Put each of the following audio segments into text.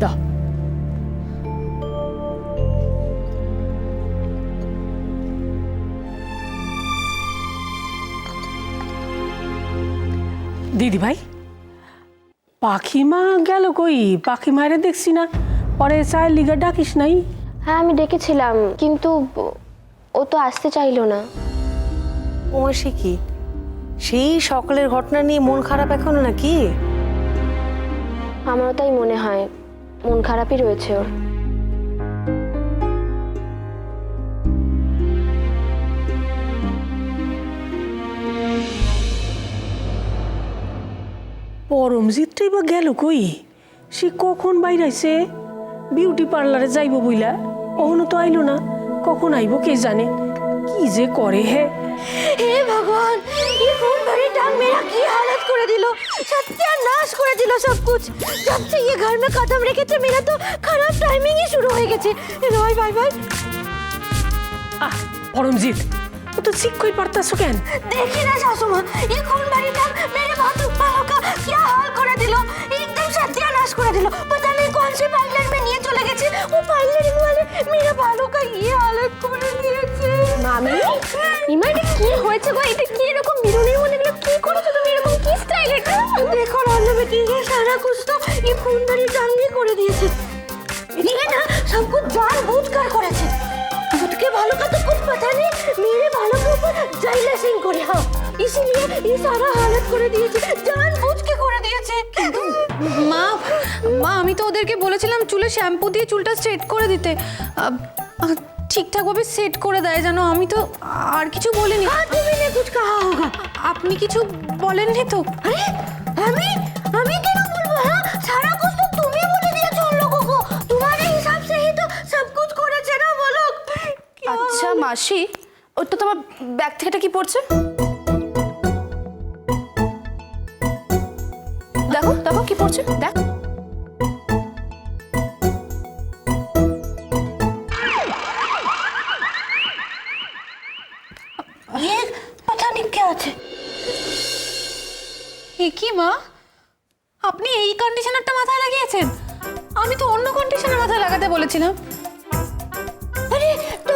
দাও। দিদি ভাই, পাখিমা গেল কই? পাখি মায়ের দেখছি না, পরে চায়ের লিগা ডাকিস নাই? হ্যাঁ আমি ডেকেছিলাম, কিন্তু ও তো আসতে চাইলো না। ওমা, সে কি? সেই সকালের ঘটনা নিয়ে মন খারাপ এখনো নাকি? আমারও তাই মনে হয়, মন খারাপই রয়েছে ওর। পরমজিৎটাই বা গেল কই? সে কখন বাইরাইছে? বিউটি পার্লারে যাইব বইলা, অহনো তো আইলো না। কখন আইব কে জানে? কি যে করে হে। हे भगवान, ये खून भरी टांग मेरा की हालत कर दिलो, सत्यानाश कर दिलो सब कुछ। जब से ये घर में कदम रखे थे मेरा तो खराब टाइमिंग ही शुरू हो गए। Bye bye bye. আহ, পরমজিৎ, ও তো ঠিক কই পারতাছো কেন? देखी ना सासू माँ, ये खून भरी टांग मेरे बहुत बालों का क्या हाल कर दिलो, एकदम सत्यानाश कर दिलो। पता नहीं कौन से पार्लर में निये चले गए थे, वो पार्लरिंग वाले मेरे बालों का ये हालत कर दिए थे। মামি, ইমা এটা কি হয়েছে গো? এটা কি এরকম বিরুনির মনে গেলো? কি করেছো তুমি? এরকম কি স্টাইল এটা? देखो रानू बेटी, ये सारा कुछ तो ये खून भरी टांग ही कर दिए थे। ये ना सब कुछ जानबूझ कर करे थे। खुद के बालों का तो कुछ पता नहीं, मेरे बालों के ऊपर जाइलेसिंग करे। हाँ, इसीलिए ये सारा हालत कर दिए थे, जानबूझ के कर दिए थे। মা মা আমি তো ওদেরকে বলেছিলাম চুলে শ্যাম্পু দিয়ে চুলটা স্ট্রেট করে দিতে, ঠিকঠাকভাবে সেট করে দেয় জানো। আমি তো আর কিছু বলিনি। हाँ, तुम्ही ने कुछ कहा होगा। আপনি কিছু বলেননি তো? अरे हमें हमें क्या बोलबो? हाँ, सारा कुछ तो तुम्ही बोले दिया उन लोगों को। तुम्हारे हिसाब से ही तो सब कुछ করেছে না বলো। আচ্ছা মাসি, ওটা তোমার ব্যাগ থেকে এটা কি পড়ছে? দেখো দেখো কি পড়ছে, দেখ। ये पता नहीं क्या আছে। এ কি মা, আপনি এই কন্ডিশনারটা মাথায় লাগিয়েছেন? আমি তো অন্য কন্ডিশনার মাথায় লাগাতে বলেছিলাম। अरे तो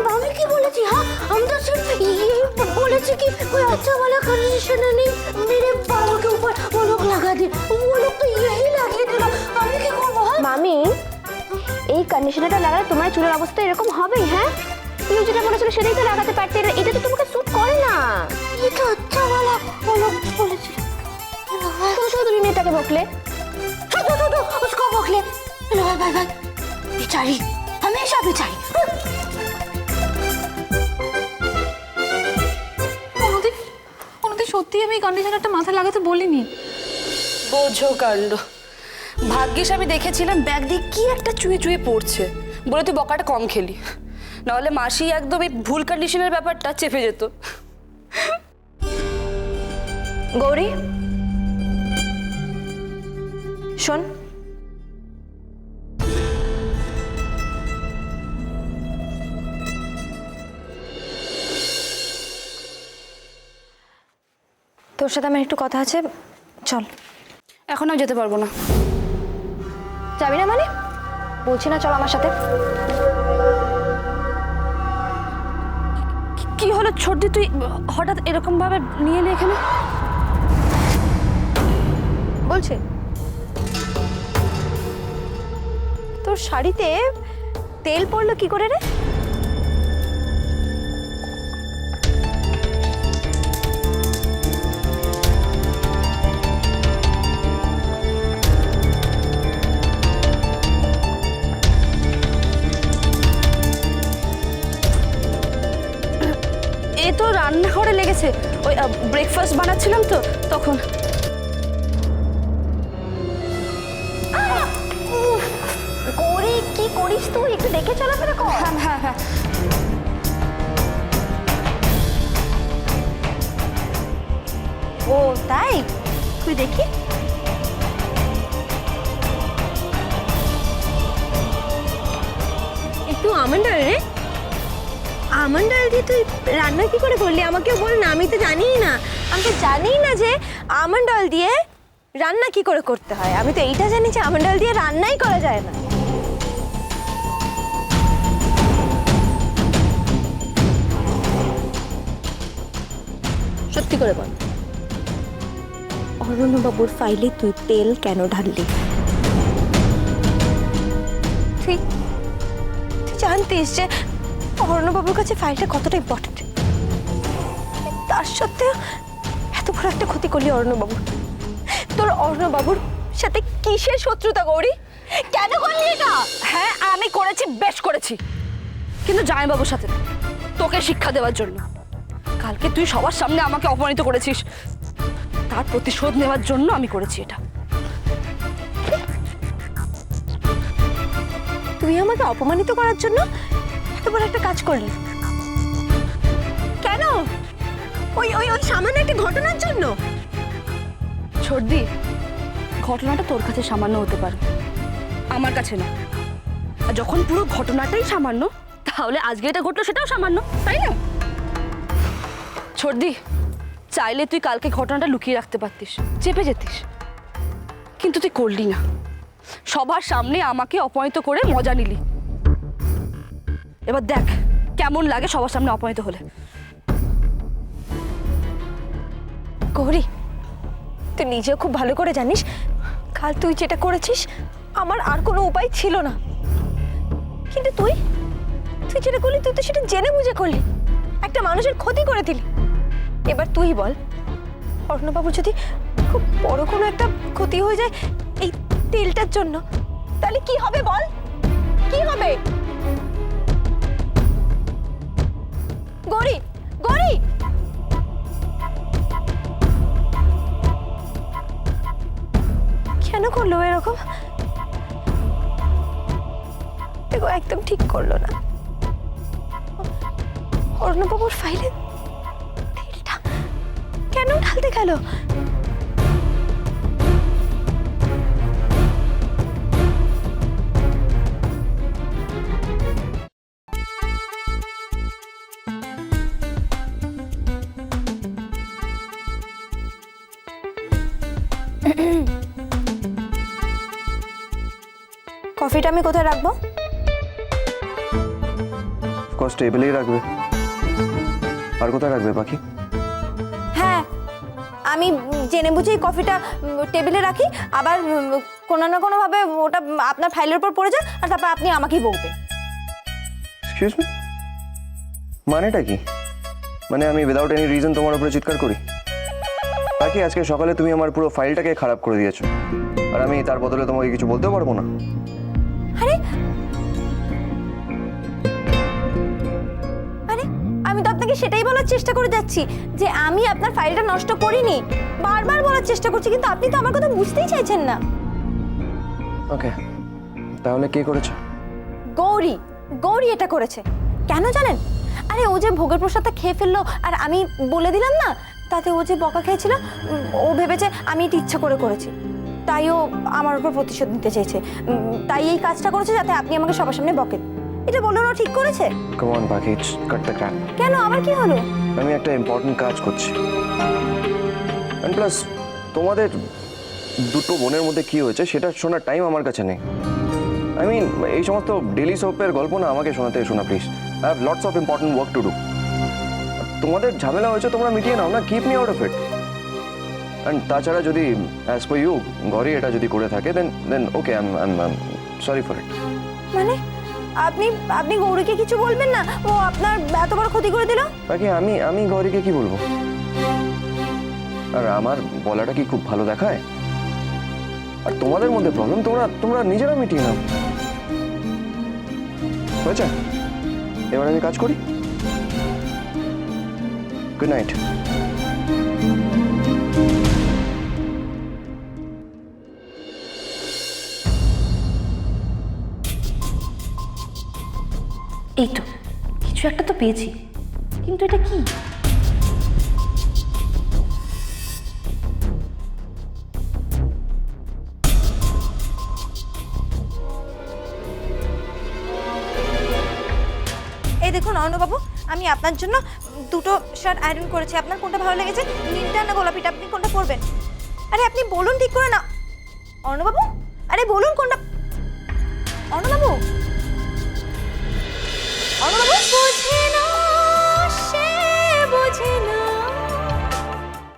मामी की बोले थी। हाँ, हम तो सिर्फ ये बोले थे कि कोई अच्छा वाला कंडीशनर नहीं मेरे बालों के ऊपर वो लोग लगा दे। वो लोग तो यही लगे थे ना। मामी की को बहुत মামি, এই কন্ডিশনারটা লাগালে তোমার চুলের অবস্থা এরকম হবেই। হ্যাঁ, তুমি যেটা বলেছিলে সেটাই তো লাগাতে পারতে। এটা তো তোমাকে স্যুট করে না। ये तो अच्छा वाला वो लोग बोले थे। তুমি শুধু তুমি মেয়েটাকে বকলে। तो उसको बोले। लो भाई भाई, बेचारी हमेशा बेचारी। ওনাদের ওনাদের সত্যি আমি এই কন্ডিশনারটা মাথায় লাগাতে বলিনি। বোঝো কাণ্ড। ভাগ্যিস আমি দেখেছিলাম ব্যাগ দিয়ে কি একটা চুয়ে চুয়ে পড়ছে বলে তুই বকাটা কম খেলি, নাহলে মাসি একদম এই ভুল কন্ডিশনের ব্যাপারটা চেপে যেত। গৌরী শোন, তোর সাথে আমার একটু কথা আছে, চল। এখন আর যেতে পারবো না। যাবি না মানে? বলছি না চল আমার সাথে। কি হলো ছোটদি, তুই হঠাৎ এরকম ভাবে নিয়ে এলি এখানে? বলছে তোর শাড়িতে তেল পড়লো কি করে রে? এ তো রান্নাঘরে লেগেছে, ওই ব্রেকফাস্ট বানাচ্ছিলাম তো তখন। গৌরী কি করিস তুই? একটু দেখে চলাফেরা কর। হ্যাঁ হ্যাঁ হ্যাঁ। ও তাই? তুই দেখি। একটু আমন্ড রে। আমন্ড অয়েল দিয়ে তুই রান্না কি করে করলি? আমাকে বল না, আমি তো জানিই না। আমি তো জানিই না যে আমন্ড অয়েল দিয়ে রান্না কি করে করতে হয়। আমি তো এইটা জানি যে আমন্ড অয়েল দিয়ে রান্নাই করা যায় না। সত্যি করে বল, অরণ্যবাবুর ফাইলে তুই তেল কেন ঢাললি? তুই জানতিস যে অরণ্যবাবুর কাছে ফাইলটা কতটা ইম্পর্টেন্ট, তার সত্ত্বেও এত বড় একটা ক্ষতি করলি অরণ্যবাবুর। তোর অরণ্যবাবুর সাথে কিসের শত্রুতা গৌরী? কেন করলি এটা? হ্যাঁ আমি করেছি, বেশ করেছি, কিন্তু জামাইবাবুর সাথে না, তোকে শিক্ষা দেওয়ার জন্য। কালকে তুই সবার সামনে আমাকে অপমানিত করেছিস, তার প্রতিশোধ নেওয়ার জন্য আমি করেছি এটা। তুই আমাকে অপমানিত করার জন্য এত বড় একটা কাজ করলি? কেন? ওই ওই ওই সামান্য একটা ঘটনার জন্য? ছর্দি, ঘটনাটা তোর কাছে সামান্য হতে পারে, আমার কাছে না। আর যখন পুরো ঘটনাটাই সামান্য, তাহলে আজকে এটা ঘটলো সেটাও সামান্য, তাই না? ছর্দি, চাইলে তুই কালকে ঘটনাটা লুকিয়ে রাখতে পারতিস, চেপে যেতিস, কিন্তু তুই করলি না। সবার সামনে আমাকে অপমানিত করে মজা নিলি। এবার দেখ কেমন লাগে সবার সামনে অপমানিত হলে। গৌরী, তুই নিজেও খুব ভালো করে জানিস কাল তুই যেটা করেছিস আমার আর কোনো উপায় ছিল না, কিন্তু তুই তুই যেটা করলি তুই তো সেটা জেনে বুঝে করলি, একটা মানুষের ক্ষতি করে দিলি। এবার তুই বল, অরণ্যবাবু যদি খুব বড় কোনো একটা ক্ষতি হয়ে যায় এই তেলটার জন্য, তাহলে কি হবে বল? কি হবে? গৌরী, গৌরী, কেন করলো এরকম? দেখো একদম ঠিক করলো না। অরণ্যবাবুর ফাইলে তেলটা কেন ঢালতে গেল? কফিটা আমি কোথায় রাখবো? অফকোর্স টেবিলেই রাখবে। আর কোথায় রাখবে বাকি? হ্যাঁ, আমি জেনে বুঝেই কফিটা টেবিলে রাখি, আবার কোনো না কোনোভাবে ওটা আপনার ফাইলের উপর পড়ে যায়, আর তারপর আপনি আমাকেই বলবেন। এক্সকিউজ মি, মানেটা কি? মানে আমি উইদাউট এনি রিজন তোমার উপরে চিৎকার করি? বাকি আজকে সকালে তুমি আমার পুরো ফাইলটাকে খারাপ করে দিয়েছো, আর আমি তার বদলে তোমাকে কিছু বলতেও পারবো না। আরে আরে আমি তো আপনাকে সেটাই বলার চেষ্টা করে যাচ্ছি যে আমি আপনার ফাইলটা নষ্ট করিনি, বারবার বলার চেষ্টা করছি, কিন্তু আপনি তো আমার কথা বুঝতেই চাইছেন না। ওকে, তাহলে কে করেছে? গৌরী, গৌরী এটা করেছে। কেন জানেন? আরে ও যে ভোগের প্রসাদটা খেয়ে ফেললো আর আমি বলে দিলাম না, তাতে ও যে বকা খেয়েছিল, ও ভেবেছে আমি এটা ইচ্ছা করে করেছি, তাই ও আমার উপর প্রতিশোধ নিতে চেয়েছে, তাই এই কাজটা করেছে যাতে আপনি আমাকে সবার সামনে বকেন। এটা বলুন, ও ঠিক করেছে? কাম অন বাকি, কাট দ্য ক্র্যাপ। কেন, আবার কি হলো? আমি একটা ইম্পর্টেন্ট কাজ করছি, এন্ড প্লাস তোমাদের দুটো বোনের মধ্যে কি হয়েছে সেটা শোনার টাইম আমার কাছে নেই। আই মিন এই সমস্ত ডেলি সোপের গল্প না আমাকে শোনাতে শোনা please. I have lots of important work to do. তোমাদের ঝামেলা হয়েছে, তোমরা মিটিয়ে নাও না, keep me out of it. And তাছাড়া যদি অ্যাজ পার ইউ গৌরী এটা যদি করে থাকে then okay, I am sorry for it. মানে আপনি আপনি গৌরীকে কিছু বলবেন না? ও আপনার এত বড় ক্ষতি করে দিল। বাকি আমি গৌরীকে কি বলবো? আর আমার বলাটা কি খুব ভালো দেখায়? আর তোমাদের মধ্যে প্রবলেম তোমরা নিজেরা মিটিয়ে নাও, হয়েছে? এবার আমি কাজ করি। Good night. এই তো কিছু একটা তো পেয়েছি, কিন্তু এটা কি? এই দেখুন অরণ্যবাবু, আমি আপনার জন্য দুটো শার্ট আয়রন করেছি। আপনার কোনটা ভালো লেগেছে, নীলটা না গোলাপিটা, আপনি কোনটা পরবেন? আরে আপনি বলুন ঠিক করে না। অর্ণবাবু, আরে বলুন কোনটা। অর্ণবাবু